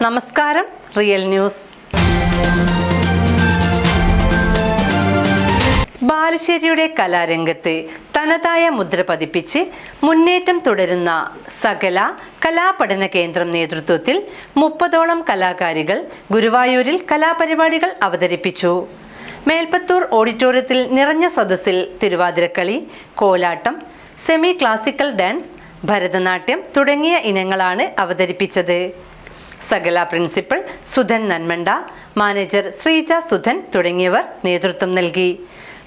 നമസ്കാരം. Real news. ബാലുശ്ശേരിയുടെ കലാരംഗത്ത് തനതായ മുദ്ര പതിപ്പിച്ച് മുന്നേറ്റം തുടരുന്ന സകല കലാപഠന കേന്ദ്രം നേതൃത്വത്തിൽ 30ഓളം കലാകാരികൾ ഗുരുവായൂരിൽ കലാപരിപാടികൾ അവതരിപ്പിച്ചു. മേൽപ്പത്തൂർ ഓഡിറ്റോറിയത്തിൽ നിറഞ്ഞ സദസ്സിൽ Thiruvathirakali, Kolattam, semi classical dance, Bharatanatyam തുടങ്ങിയ ഇനങ്ങളാണ് അവതരിപ്പിച്ചത്. സകല പ്രിൻസിപ്പൽ സുധൻ നന്മണ്ട, മാനേജർ ശ്രീജ സുധൻ തുടങ്ങിയവർ നേതൃത്വം നൽകി.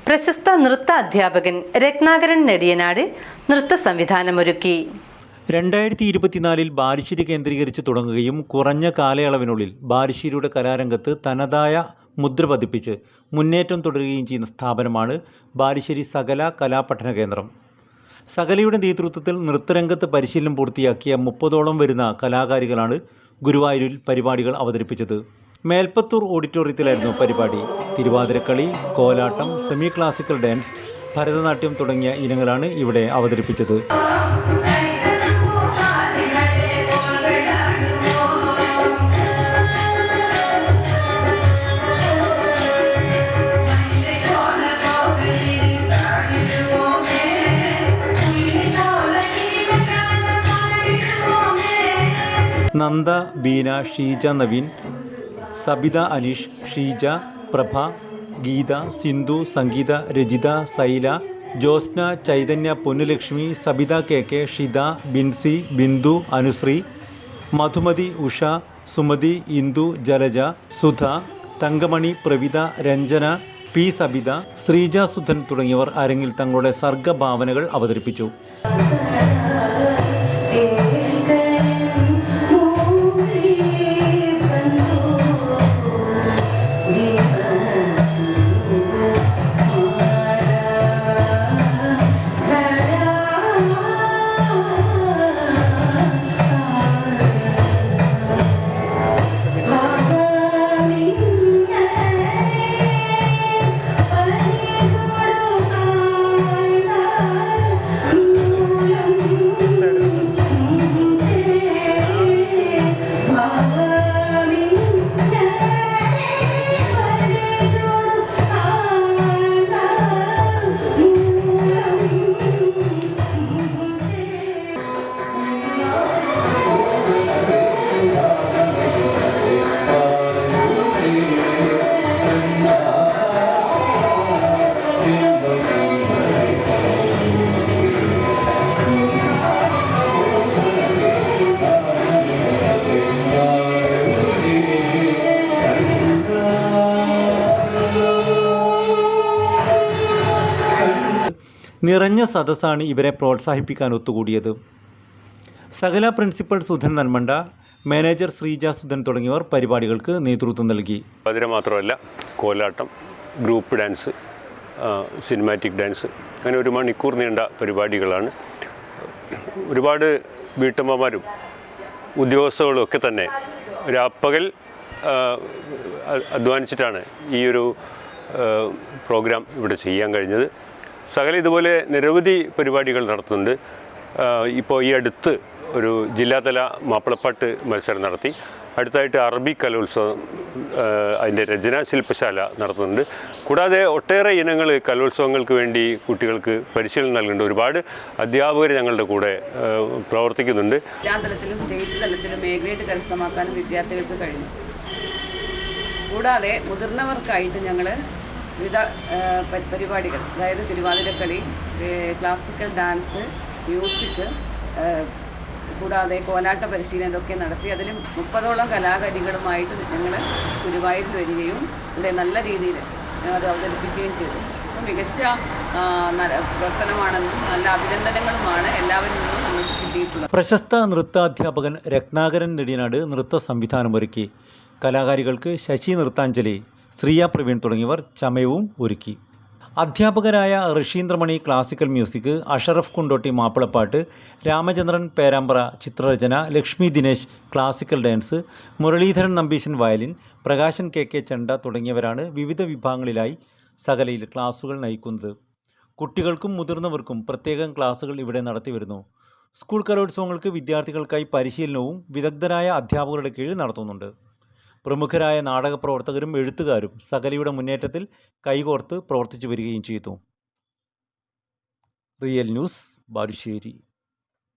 പ്രശസ്ത നൃത്ത അധ്യാപകൻ രത്നാകരൻ നെടിയനാട് നൃത്ത സംവിധാനമൊരുക്കി. 2024 ബാലുശ്ശേരി കേന്ദ്രീകരിച്ച് തുടങ്ങുകയും കുറഞ്ഞ കാലയളവിനുള്ളിൽ ബാലുശ്ശേരിയുടെ കലാരംഗത്ത് തനതായ മുദ്ര പതിപ്പിച്ച് മുന്നേറ്റം തുടരുകയും ചെയ്യുന്ന സ്ഥാപനമാണ് ബാലുശ്ശേരി സകല കലാപഠന കേന്ദ്രം. സകലയുടെ നേതൃത്വത്തിൽ നൃത്തരംഗത്ത് പരിശീലനം പൂർത്തിയാക്കിയ 30ഓളം വരുന്ന കലാകാരികളാണ് ഗുരുവായൂരിൽ പരിപാടികൾ അവതരിപ്പിച്ചത്. മേൽപ്പത്തൂർ ഓഡിറ്റോറിയത്തിലായിരുന്നു പരിപാടി. Thiruvathirakali, Kolattam, semi classical dance, Bharatanatyam തുടങ്ങിയ ഇനങ്ങളാണ് ഇവിടെ അവതരിപ്പിച്ചത്. നന്ദ, ബീന, ഷീജ നവീൻ, സബിത അനീഷ്, ഷീജ, പ്രഭ, ഗീത, സിന്ധു, സംഗീത, രജിത, സൈല, ജ്യോത്സ്ന, ചൈതന്യ, പൊന്നുലക്ഷ്മി, സബിത കെ, ഷിത, ബിൻസി, ബിന്ദു, അനുശ്രീ, മധുമതി, ഉഷ, സുമതി, ഇന്ദു, ജലജ, സുധ, തങ്കമണി, പ്രവിത, രഞ്ജന, പി സബിത, ശ്രീജ സുധൻ തുടങ്ങിയവർ അരങ്ങിൽ തങ്ങളുടെ സർഗഭാവനകൾ അവതരിപ്പിച്ചു. നിറഞ്ഞ സദസ്സാണ് ഇവരെ പ്രോത്സാഹിപ്പിക്കാൻ ഒത്തുകൂടിയത്. സകല പ്രിൻസിപ്പൽ സുധൻ നന്മണ്ട, മാനേജർ ശ്രീജ സുധൻ തുടങ്ങിയവർ പരിപാടികൾക്ക് നേതൃത്വം നൽകി. അതിന് മാത്രമല്ല കോലാട്ടം, ഗ്രൂപ്പ് ഡാൻസ്, സിനിമാറ്റിക് ഡാൻസ്, അങ്ങനെ 1 മണിക്കൂർ നീണ്ട പരിപാടികളാണ്. ഒരുപാട് വീട്ടമ്മമാരും ഉദ്യോഗസ്ഥകളും ഒക്കെ തന്നെ രാപ്പകൽ അധ്വാനിച്ചിട്ടാണ് ഈ ഒരു പ്രോഗ്രാം ഇവിടെ ചെയ്യാൻ കഴിഞ്ഞത്. സകല ഇതുപോലെ നിരവധി പരിപാടികൾ നടത്തുന്നുണ്ട്. ഇപ്പോൾ ഈ അടുത്ത് ഒരു ജില്ലാതല മാപ്പിളപ്പാട്ട് മത്സരം നടത്തി. അടുത്തായിട്ട് അറബി കലോത്സവം, അതിൻ്റെ രചനാ ശില്പശാല നടത്തുന്നുണ്ട്. കൂടാതെ ഒട്ടേറെ ഇനങ്ങൾ കലോത്സവങ്ങൾക്ക് വേണ്ടി കുട്ടികൾക്ക് പരിശീലനം നൽകുന്നുണ്ട്. ഒരുപാട് അധ്യാപകർ ഞങ്ങളുടെ കൂടെ പ്രവർത്തിക്കുന്നുണ്ട്. ജില്ലാതലത്തിലും സ്റ്റേറ്റ് തലത്തിലും മേഖലയിട്ട് കരസ്ഥമാക്കാനും വിദ്യാർത്ഥികൾക്ക് കഴിഞ്ഞു. കൂടാതെ മുതിർന്നവർക്കായിട്ട് ഞങ്ങൾ വിവിധ പരിപാടികൾ, അതായത് തിരുവാതിരക്കളി, ക്ലാസിക്കൽ ഡാൻസ്, മ്യൂസിക്, കൂടാതെ കോലാട്ട പരിശീലനം ഇതൊക്കെ നടത്തി. അതിൽ 30ഓളം കലാകാരികളുമായിട്ട് ഞങ്ങൾ ഗുരുവായൂരിൽ വരികയും ഇവിടെ നല്ല രീതിയിൽ അത് അവതരിപ്പിക്കുകയും ചെയ്തു. അപ്പോൾ മികച്ച പ്രവർത്തനമാണെന്നും നല്ല അഭിനന്ദനങ്ങളുമാണ് എല്ലാവരിൽ നിന്നും നമുക്ക് കിട്ടിയിട്ടുള്ളത്. പ്രശസ്ത നൃത്താധ്യാപകൻ രത്നാകരൻ നെടിയനാട് നൃത്ത സംവിധാനമൊരുക്കി. കലാകാരികൾക്ക് ശശി നൃത്താഞ്ജലി, ശ്രീയ പ്രവീൺ തുടങ്ങിയവർ ചമയവും ഒരുക്കി. അധ്യാപകരായ ഋഷീന്ദ്രമണി ക്ലാസിക്കൽ മ്യൂസിക്, അഷറഫ് കുണ്ടോട്ടി മാപ്പിളപ്പാട്ട്, രാമചന്ദ്രൻ പേരാമ്പ്ര ചിത്രരചന, Lakshmi Dinesh classical dance, Muraleedharan Nambeesan violin, Prakashan K ചെണ്ട തുടങ്ങിയവരാണ് വിവിധ വിഭാഗങ്ങളിലായി സകലയിൽ ക്ലാസുകൾ നയിക്കുന്നത്. കുട്ടികൾക്കും മുതിർന്നവർക്കും പ്രത്യേകം ക്ലാസുകൾ ഇവിടെ നടത്തിവരുന്നു. സ്കൂൾ കലോത്സവങ്ങൾക്ക് വിദ്യാർത്ഥികൾക്കായി പരിശീലനവും വിദഗ്ധരായ അധ്യാപകരുടെ കീഴിൽ നടത്തുന്നുണ്ട്. പ്രമുഖരായ നാടക പ്രവർത്തകരും എഴുത്തുകാരും സകലയുടെ മുന്നേറ്റത്തിൽ കൈകോർത്ത് പ്രവർത്തിച്ചു വരികയും ചെയ്തു. Real news, Balussery.